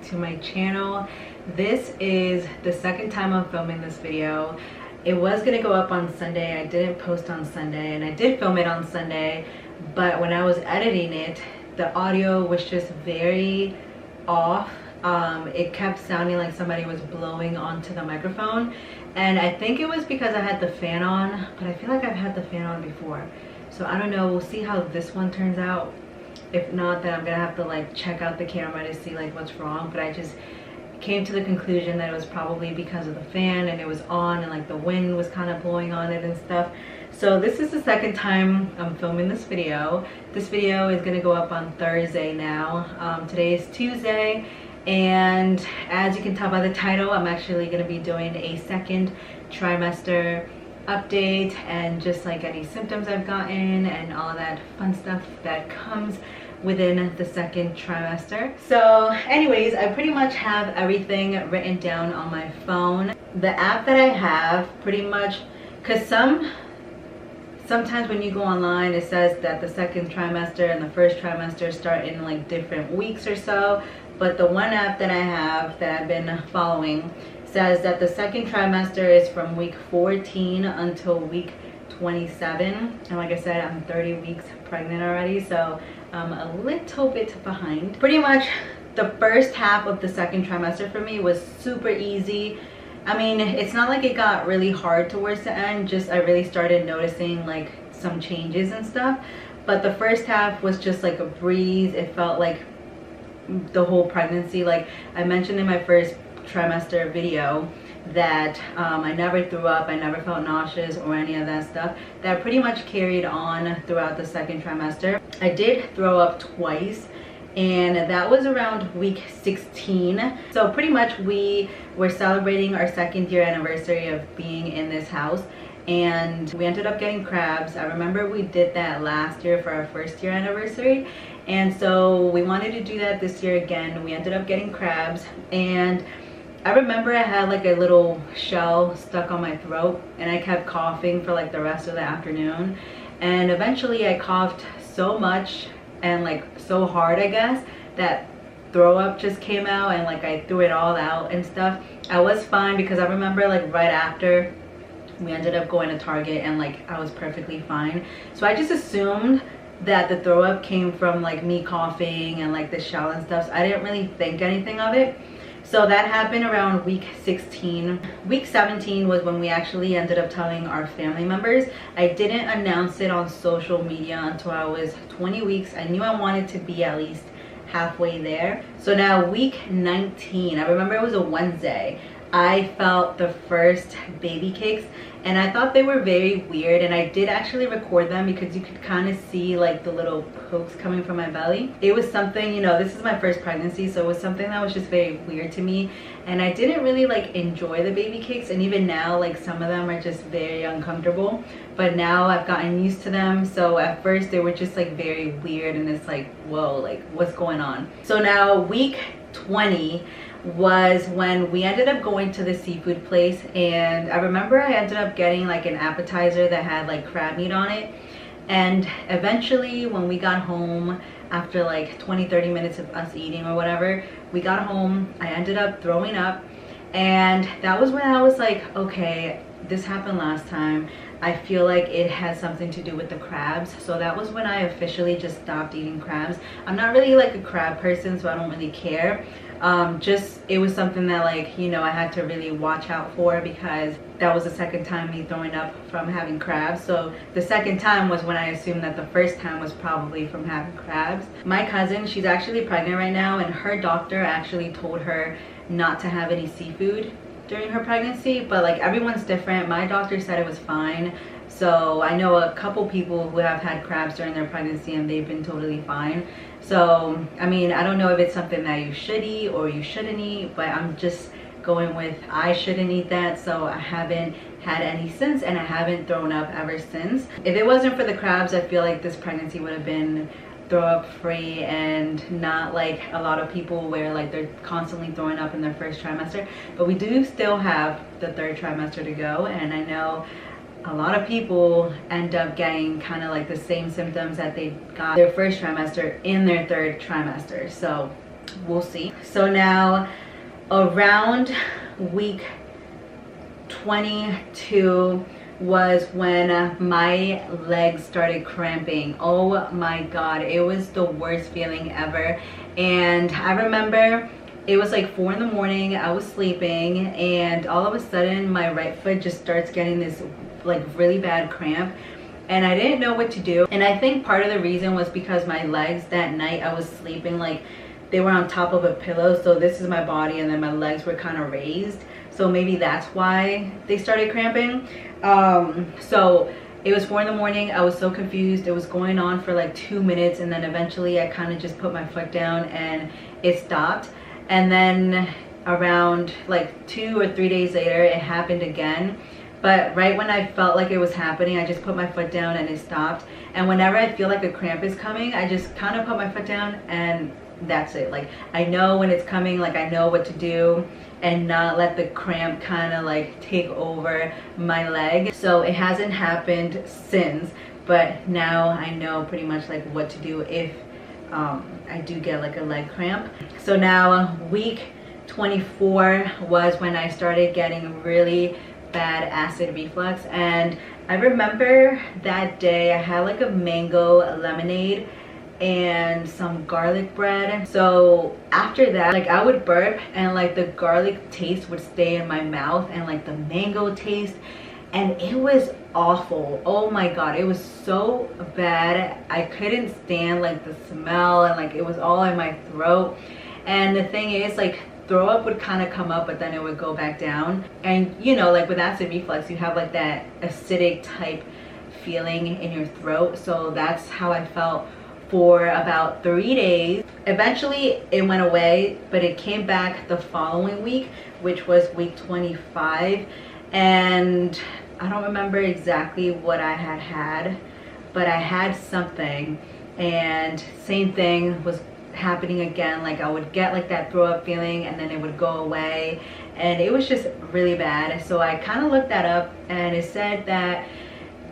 to my channel. This is the second time I'm filming this video. It was gonna go up on Sunday. I didn't post on Sunday, and I did film it on Sunday, but when I was editing it, the audio was just very off. It kept sounding like somebody was blowing onto the microphone, and I think it was because I had the fan on, but I feel like I've had the fan on before, so I don't know. We'll see how this one turns out. If not, then I'm gonna have to like check out the camera to see like what's wrong. But I just came to the conclusion that it was probably because of the fan, and it was on, and like the wind was kind of blowing on it and stuff. So this is the second time I'm filming this video. This video is gonna go up on Thursday now. Today is Tuesday, and as you can tell by the title, I'm actually gonna be doing a second trimester update and just like any symptoms I've gotten and all that fun stuff that comes within the second trimester. So anyways, I pretty much have everything written down on my phone. The app that I have pretty much, because sometimes when you go online it says that the second trimester and the first trimester start in like different weeks or so, but the one app that I have that I've been following says that the second trimester is from week 14 until week 27, and like I said, I'm 30 weeks pregnant already, so I'm a little bit behind. Pretty much the first half of the second trimester for me was super easy. I mean, it's not like it got really hard towards the end, just I really started noticing like some changes and stuff, but the first half was just like a breeze. It felt like the whole pregnancy, like I mentioned in my first trimester video, that I never threw up, I never felt nauseous or any of that stuff. That pretty much carried on throughout the second trimester. I did throw up twice, and that was around week 16. So pretty much we were celebrating our second year anniversary of being in this house, and we ended up getting crabs. I remember we did that last year for our first year anniversary, and so we wanted to do that this year again. We ended up getting crabs, and I remember I had like a little shell stuck on my throat, and I kept coughing for like the rest of the afternoon, and eventually I coughed so much and like so hard, I guess, that throw up just came out, and like I threw it all out and stuff. I was fine because I remember like right after we ended up going to Target, and like I was perfectly fine. So I just assumed that the throw up came from like me coughing and like the shell and stuff, so I didn't really think anything of it. So that happened around week 16. Week 17 was when we actually ended up telling our family members. I didn't announce it on social media until I was 20 weeks. I knew I wanted to be at least halfway there. So now week 19, I remember it was a Wednesday, I felt the first baby cakes, and I thought they were very weird, and I did actually record them because you could kind of see like the little pokes coming from my belly. It was something, you know, this is my first pregnancy, so it was something that was just very weird to me, and I didn't really like enjoy the baby cakes, and even now like some of them are just very uncomfortable, but now I've gotten used to them. So at first they were just like very weird, and it's like, whoa, like what's going on? So now week 20 was when we ended up going to the seafood place, and I remember I ended up getting like an appetizer that had like crab meat on it, and eventually when we got home after like 20-30 minutes of us eating or whatever, we got home, I ended up throwing up, and that was when I was like, okay, this happened last time. I feel like it has something to do with the crabs. So that was when I officially just stopped eating crabs. I'm not really like a crab person, so I don't really care. Just it was something that, like, you know, I had to really watch out for, because that was the second time me throwing up from having crabs. So the second time was when I assumed that the first time was probably from having crabs. My cousin, she's actually pregnant right now, and her doctor actually told her not to have any seafood during her pregnancy, but like everyone's different. My doctor said it was fine. So I know a couple people who have had crabs during their pregnancy, and they've been totally fine. So I mean, I don't know if it's something that you should eat or you shouldn't eat, but I'm just going with I shouldn't eat that. So I haven't had any since, and I haven't thrown up ever since. If it wasn't for the crabs, I feel like this pregnancy would have been throw up free, and not like a lot of people where like they're constantly throwing up in their first trimester. But we do still have the third trimester to go, and I know a lot of people end up getting kind of like the same symptoms that they got their first trimester in their third trimester. So we'll see. So now around week 22 was when my legs started cramping. Oh my god, it was the worst feeling ever. And I remember it was like 4 in the morning, I was sleeping, and all of a sudden my right foot just starts getting this like really bad cramp, and I didn't know what to do. And I think part of the reason was because my legs that night I was sleeping, like they were on top of a pillow, so this is my body and then my legs were kind of raised, so maybe that's why they started cramping. So it was 4 in the morning, I was so confused. It was going on for like 2 minutes, and then eventually I kind of just put my foot down and it stopped. And then around like 2 or 3 days later it happened again, but right when I felt like it was happening, I just put my foot down and it stopped. And whenever I feel like a cramp is coming, I just kind of put my foot down and that's it. Like I know when it's coming, like I know what to do and not let the cramp kind of like take over my leg. So it hasn't happened since, but now I know pretty much like what to do if I do get like a leg cramp. So now week 24 was when I started getting really bad acid reflux, and I remember that day I had like a mango lemonade and some garlic bread. So after that, like I would burp and like the garlic taste would stay in my mouth and like the mango taste, and it was awful. Oh my god, it was so bad. I couldn't stand like the smell, and like it was all in my throat. And the thing is, like throw up would kind of come up, but then it would go back down. And you know, like with acid reflux you have like that acidic type feeling in your throat, so that's how I felt for about 3 days. Eventually it went away, but it came back the following week, which was week 25, and I don't remember exactly what I had, but I had something, and same thing was happening again. Like I would get like that throw up feeling and then it would go away, and it was just really bad. So I kind of looked that up, and it said that,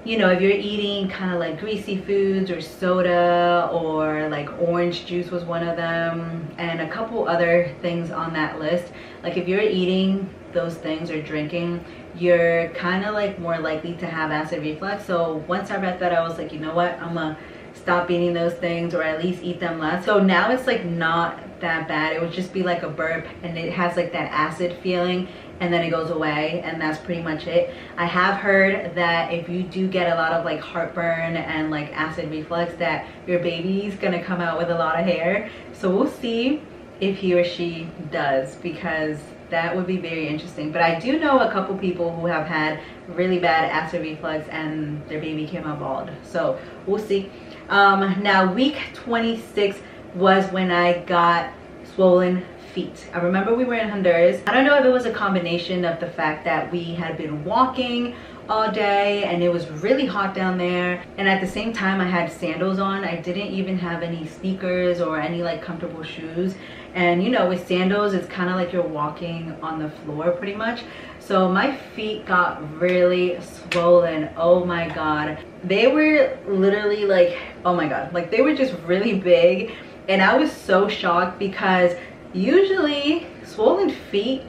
you know, if you're eating kind of like greasy foods or soda, or like orange juice was one of them, and a couple other things on that list, like if you're eating those things or drinking, you're kind of like more likely to have acid reflux. So once I read that, I was like, you know what, I'm gonna stop eating those things, or at least eat them less. So now it's like not that bad. It would just be like a burp, and it has like that acid feeling, and then it goes away, and that's pretty much it. I have heard that if you do get a lot of like heartburn and like acid reflux, that your baby's gonna come out with a lot of hair. So we'll see if he or she does, because that would be very interesting. But I do know a couple people who have had really bad acid reflux and their baby came out bald, so we'll see. Now week 26 was when I got swollen feet. I remember we were in Honduras. I don't know if it was a combination of the fact that we had been walking all day and it was really hot down there, and at the same time I had sandals on. I didn't even have any sneakers or any like comfortable shoes, and you know, with sandals it's kind of like you're walking on the floor pretty much. So my feet got really swollen. Oh my god, they were literally like, oh my god, like they were just really big, and I was so shocked because usually swollen feet,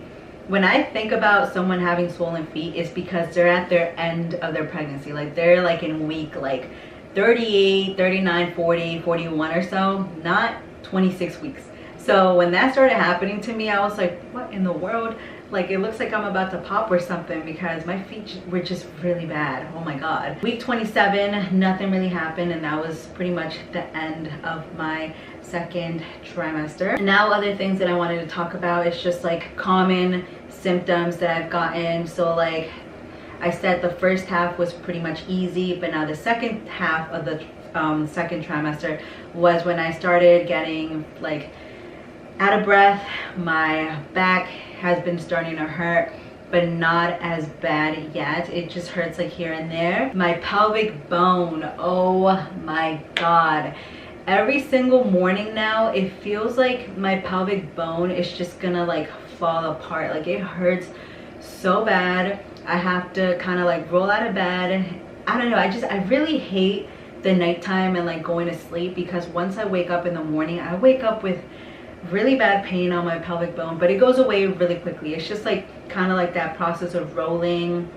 when I think about someone having swollen feet, it's because they're at their end of their pregnancy. Like they're like in week like 38, 39, 40, 41 or so, not 26 weeks. So when that started happening to me, I was like, what in the world? Like it looks like I'm about to pop or something, because my feet were just really bad. Oh my god. Week 27, nothing really happened, and that was pretty much the end of my second trimester. Now other things that I wanted to talk about is just like common symptoms that I've gotten. So like I said, the first half was pretty much easy, but now the second half of the second trimester was when I started getting like out of breath. My back has been starting to hurt, but not as bad yet. It just hurts like here and there. My pelvic bone, oh my god. Every single morning now, it feels like my pelvic bone is just gonna like fall apart. Like it hurts so bad. I have to kind of like roll out of bed. I don't know, I really hate the nighttime and like going to sleep, because once I wake up in the morning, I wake up with really bad pain on my pelvic bone, but it goes away really quickly. It's just like kind of like that process of rolling,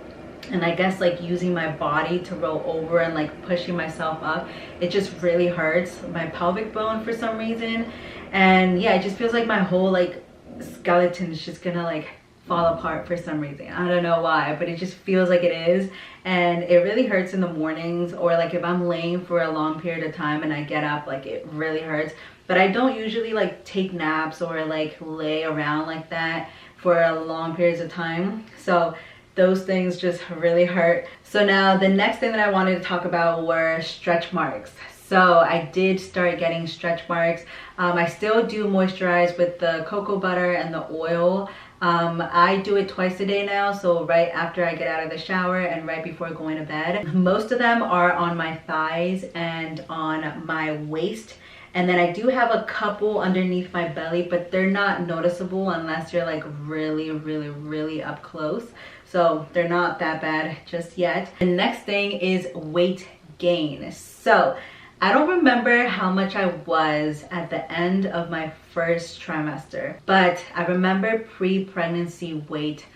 and I guess like using my body to roll over and like pushing myself up. It just really hurts my pelvic bone for some reason. And yeah, it just feels like my whole like skeleton is just gonna like fall apart for some reason. I don't know why, but it just feels like it is. And it really hurts in the mornings, or like if I'm laying for a long period of time and I get up, like it really hurts. But I don't usually like take naps or like lay around like that for a long periods of time. So those things just really hurt. So now the next thing that I wanted to talk about were stretch marks. So I did start getting stretch marks. I still do moisturize with the cocoa butter and the oil. I do it twice a day now, so right after I get out of the shower and right before going to bed. Most of them are on my thighs and on my waist. And then I do have a couple underneath my belly, but they're not noticeable unless you're like really up close. So they're not that bad just yet. The next thing is weight gain. So I don't remember how much I was at the end of my first trimester, but I remember pre-pregnancy weight,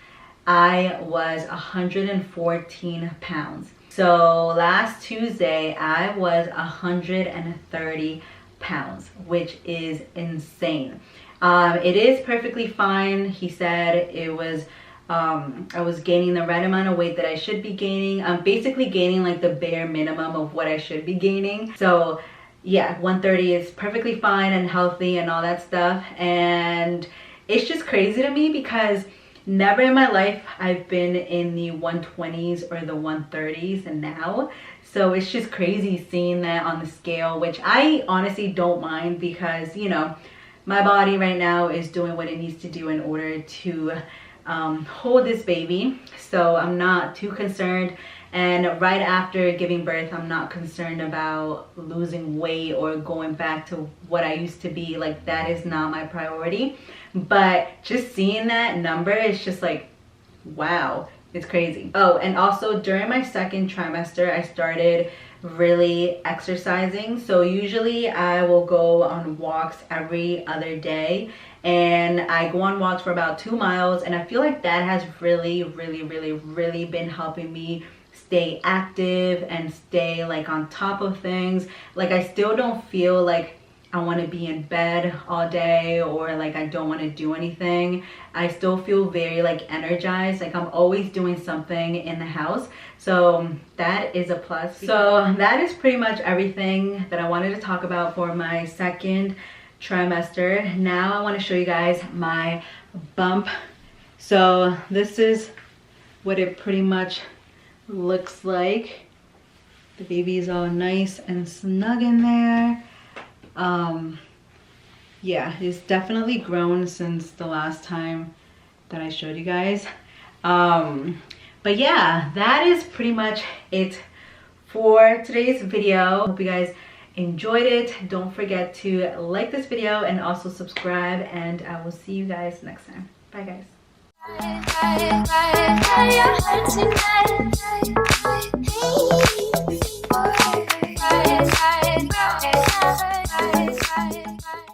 I was 114 pounds. So last Tuesday, I was 130 pounds, which is insane. It is perfectly fine. He said it was I was gaining the right amount of weight that I should be gaining. I'm basically gaining like the bare minimum of what I should be gaining. So yeah, 130 is perfectly fine and healthy and all that stuff. And it's just crazy to me because never in my life I've been in the 120s or the 130s, and now. So it's just crazy seeing that on the scale, which I honestly don't mind because, you know, my body right now is doing what it needs to do in order to hold this baby. So I'm not too concerned. And right after giving birth, I'm not concerned about losing weight or going back to what I used to be. Like, that is not my priority. But just seeing that number is just like, wow, it's crazy. Oh, and also during my second trimester, I started really exercising. So usually I will go on walks every other day, and I go on walks for about 2 miles, and I feel like that has really been helping me stay active and stay like on top of things. Like, I still don't feel like I want to be in bed all day or like I don't want to do anything. I still feel very like energized, like I'm always doing something in the house. So that is a plus. So that is pretty much everything that I wanted to talk about for my second trimester. Now I want to show you guys my bump. So this is what it pretty much looks like. The baby is all nice and snug in there. Yeah, it's definitely grown since the last time that I showed you guys. But yeah, that is pretty much it for today's video. Hope you guys enjoyed it. Don't forget to like this video and also subscribe, and I will see you guys next time. Bye guys.